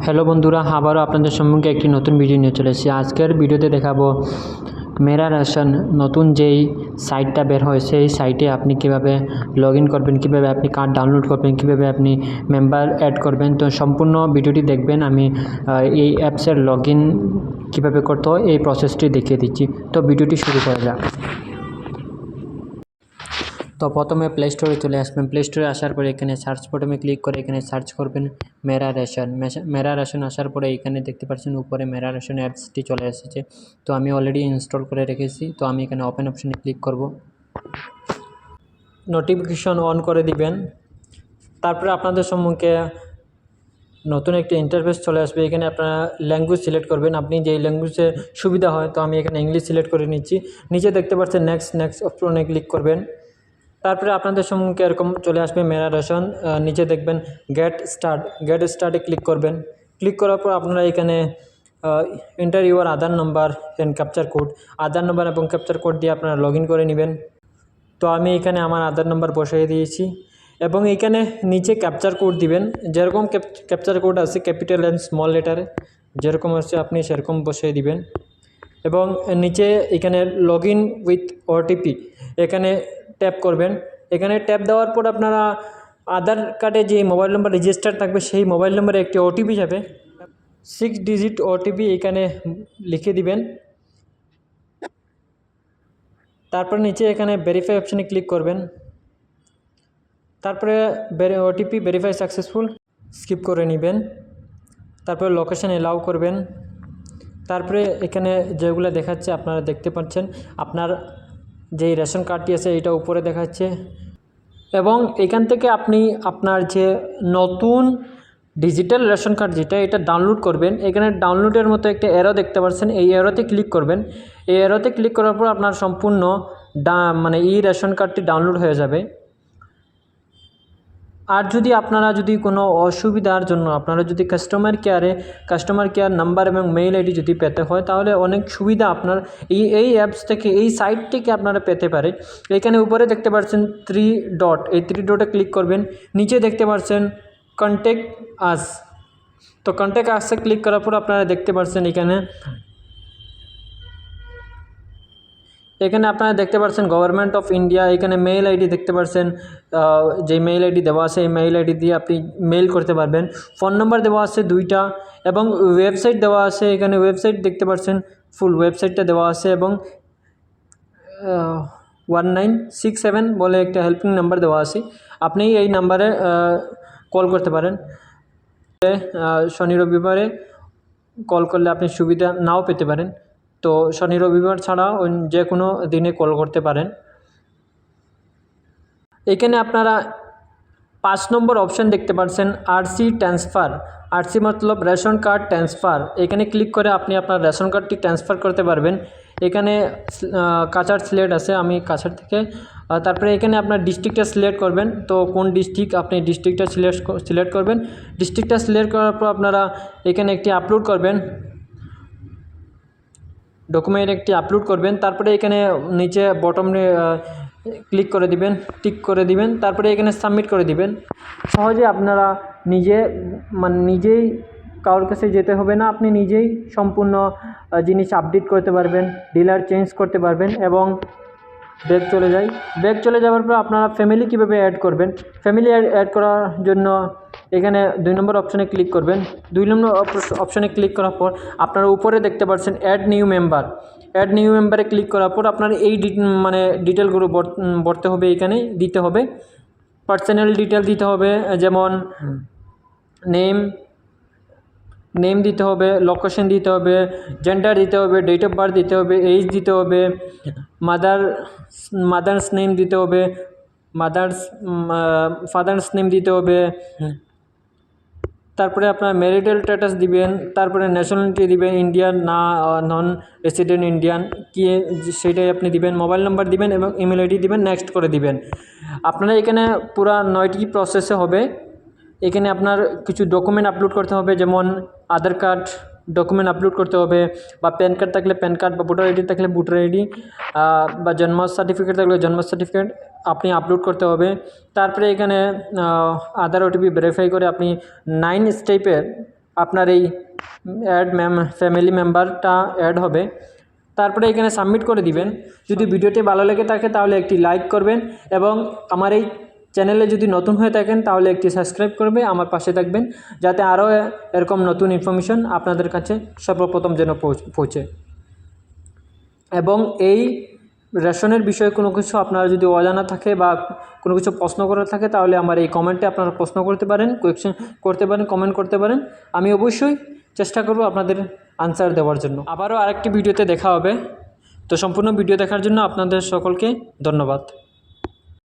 Hello বন্ধুরা, আবারও আপনাদের সম্মুখে একটি নতুন ভিডিও নিয়ে চলে এসেছি। আজকের ভিডিওতে দেখাবো মেরা রেশন নতুন যেই সাইটটা বের হয়েছে, এই সাইটে আপনি কিভাবে লগ ইন করবেন, কিভাবে আপনি কার্ড ডাউনলোড করবেন, কিভাবে আপনি মেম্বার অ্যাড করবেন। তো সম্পূর্ণ ভিডিওটি দেখবেন। আমি এই অ্যাপসের লগ ইন কীভাবে করতে হয় এই প্রসেসটি দেখিয়ে দিচ্ছি। তো ভিডিওটি শুরু করা যাক। তো প্রথমে প্লে স্টোরে চলে আসবেন। প্লে স্টোরে আসার পরে এখানে সার্চ বটনে ক্লিক করে এখানে সার্চ করবেন মেরা রেশন। মেরা রেশন আসার পরে এখানে দেখতে পাচ্ছেন উপরে মেরা রেশন অ্যাপসটি চলে এসেছে। তো আমি অলরেডি ইনস্টল করে রেখেছি। তো আমি এখানে ওপেন অপশনে ক্লিক করব। নোটিফিকেশন অন করে দিবেন। তারপরে আপনাদের সম্মুখে নতুন একটি ইন্টারফেস চলে আসবে। এখানে আপনারা ল্যাঙ্গুয়েজ সিলেক্ট করবেন, আপনি যেই ল্যাঙ্গুয়েজে সুবিধা হয়। তো আমি এখানে ইংলিশ সিলেক্ট করে নিচ্ছি। নিচে দেখতে পাচ্ছেন নেক্সট অপশনে ক্লিক করবেন। তারপরে আপনাদের সম্মুখে এরকম চলে আসবে মেরা রেশন। নিচে দেখবেন গেট স্টার্টে ক্লিক করবেন। ক্লিক করার পর আপনারা এখানে enter your Aadhaar number and capture code, Aadhaar number এবং ক্যাপচার কোড দিয়ে আপনারা লগ ইন করে নেবেন। তো আমি এখানে আমার আধার নাম্বার বসিয়ে দিয়েছি এবং এখানে নিচে ক্যাপচার কোড দিবেন। যেরকম ক্যাপচার কোড আছে ক্যাপিটাল অ্যান্ড স্মল লেটারে যেরকম আছে আপনি সেরকম বসিয়ে দিবেন। এবং নিচে এখানে লগ ইন উইথ ওটিপি এখানে ট্যাপ করবেন। এখানে ট্যাপ দেওয়ার পর আপনারা আধার কার্ডে যে মোবাইল নাম্বার রেজিস্টার থাকবে সেই মোবাইল নাম্বারে একটি ওটিপি যাবে, 6 ডিজিট ওটিপি এখানে লিখে দিবেন। তারপর নিচে এখানে ভেরিফাই অপশানে ক্লিক করবেন। তারপরে ওটিপি ভেরিফাই সাকসেসফুল স্কিপ করে নেবেন। তারপরে লোকেশন এলাও করবেন। তারপরে এখানে যেগুলো দেখাচ্ছে আপনারা দেখতে পাচ্ছেন, আপনার যেই রেশন কার্ডটি আছে এটা উপরে দেখাচ্ছে। এবং এখান থেকে আপনি আপনার যে নতুন ডিজিটাল রেশন কার্ড যেটা এটা ডাউনলোড করবেন। এখানে ডাউনলোডের মতো একটা অ্যারো দেখতে পাচ্ছেন, এই অ্যারোতে ক্লিক করবেন। এই অ্যারোতে ক্লিক করার পর আপনার সম্পূর্ণ এই রেশন কার্ডটি ডাউনলোড হয়ে যাবে। আর যদি আপনারা কোনো অসুবিধার জন্য আপনারা যদি কাস্টমার কেয়ার নাম্বার এবং মেইল আইডি যদি পেতে হয় তাহলে অনেক সুবিধা আপনার এই অ্যাপস থেকে, এই সাইট থেকে আপনারা পেতে পারে। এখানে উপরে দেখতে পাচ্ছেন 3 ডট, এই 3 ডটে ক্লিক করবেন। নিচে দেখতে পাচ্ছেন কন্ট্যাক্ট আস। তো কন্ট্যাক্ট আসে ক্লিক করার পর আপনারা দেখতে পাচ্ছেন এখানে আপনারা দেখতে পাচ্ছেন গভর্নমেন্ট অফ ইন্ডিয়া। এখানে মেইল আইডি দেখতে পাচ্ছেন, যে মেইল আইডি দেওয়া আছে এই মেইল আইডি দিয়ে আপনি মেইল করতে পারবেন। ফোন নাম্বার দেওয়া আছে 2টা এবং ওয়েবসাইট দেওয়া আছে। এখানে ওয়েবসাইট দেখতে পাচ্ছেন, ফুল ওয়েবসাইটটা দেওয়া আছে এবং 1967 বলে একটা হেল্পিং নাম্বার দেওয়া আছে। আপনি এই নাম্বারে কল করতে পারেন। শনি রবিবারে কল করলে আপনি সুবিধা নাও পেতে পারেন। তো শনি রবিবার ছাড়া যে কোনো দিনে কল করতে পারেন। এখানে আপনারা 5 নম্বর অপশান দেখতে পাচ্ছেন আরসি ট্রান্সফার। আরসি মতলব রেশন কার্ড ট্রান্সফার। এখানে ক্লিক করে আপনি আপনার রেশন কার্ডটি ট্রান্সফার করতে পারবেন। এখানে কাছাড় সিলেক্ট আছে, আমি কাছাড় থেকে। তারপরে এখানে আপনার ডিস্ট্রিক্টটা সিলেক্ট করবেন। তো কোন ডিস্ট্রিক্ট, আপনি ডিস্ট্রিক্টটা সিলেক্ট করবেন। ডিস্ট্রিক্টটা সিলেক্ট করার পর আপনারা এখানে একটি আপলোড করবেন, ডকুমেন্ট একটি আপলোড করবেন। তারপরে এখানে নিচে বটমে ক্লিক করে দিবেন, টিক করে দিবেন। তারপরে এখানে সাবমিট করে দিবেন। সহজে আপনারা নিজেই কারোর কাছে যেতে হবে না, আপনি নিজেই সম্পূর্ণ জিনিস আপডেট করতে পারবেন, ডিলার চেঞ্জ করতে পারবেন। এবং ব্যাক চলে যাওয়ার পর আপনারা ফ্যামিলি কীভাবে অ্যাড করবেন, ফ্যামিলি অ্যাড করার জন্য এখানে 2 নম্বর অপশানে ক্লিক করবেন। 2 নম্বর অপশানে ক্লিক করার পর আপনারা উপরে দেখতে পাচ্ছেন অ্যাড নিউ মেম্বারে ক্লিক করার পর আপনার এই ডিটেলগুলো ভরতে হবে, এখানে দিতে হবে। পার্সোনাল ডিটেল দিতে হবে, যেমন নেম দিতে হবে, লোকেশন দিতে হবে, জেন্ডার দিতে হবে, ডেট অফ বার্থ দিতে হবে, এজ দিতে হবে, মাদার্স নেম দিতে হবে, ফাদার্স নেম দিতে হবে। তারপরে আপনার ম্যারিটাল স্ট্যাটাস দিবেন। তারপরে ন্যাশনালিটি দিবেন, ইন্ডিয়ান না নন রেসিডেন্ট ইন্ডিয়ান কি সেটাই আপনি দিবেন। মোবাইল নাম্বার দিবেন এবং ইমেল আইডি দিবেন, নেক্সট করে দিবেন। আপনারা এখানে পুরা 9টি প্রসেসে হবে। এখানে আপনার কিছু ডকুমেন্ট আপলোড করতে হবে, যেমন আধার কার্ড, ডকুমেন্ট আপলোড করতে হবে, বা প্যান কার্ড থাকলে প্যান কার্ড, বা ভোটার আইডি থাকলে ভোটার আইডি, বা জন্ম সার্টিফিকেট থাকলে জন্ম সার্টিফিকেট আপনি আপলোড করতে হবে। তারপরে এখানে আধার ওটিপি ভেরিফাই করে আপনি 9 স্টেপের আপনার এই ফ্যামিলি মেম্বারটা অ্যাড হবে। তারপরে এখানে সাবমিট করে দিবেন। যদি ভিডিওটি ভালো লেগে থাকে তাহলে একটি লাইক করবেন, এবং আমার এই চ্যানেলে যদি নতুন হয়ে থাকেন তাহলে একটি সাবস্ক্রাইব করবে, আমার পাশে থাকবেন, যাতে আরও এরকম নতুন ইনফরমেশন আপনাদের কাছে সর্বপ্রথম যেন পৌঁছে। এবং এই রেশনের বিষয়ে কোনো কিছু আপনারা যদি অজানা থাকে বা কোনো কিছু প্রশ্ন করার থাকে তাহলে আমার এই কমেন্টে আপনারা প্রশ্ন করতে পারেন, কোয়েশ্চেন করতে পারেন, কমেন্ট করতে পারেন। আমি অবশ্যই চেষ্টা করব আপনাদের আনসার দেওয়ার জন্য। আবারও আরেকটি ভিডিওতে দেখা হবে। তো সম্পূর্ণ ভিডিও দেখার জন্য আপনাদের সকলকে ধন্যবাদ।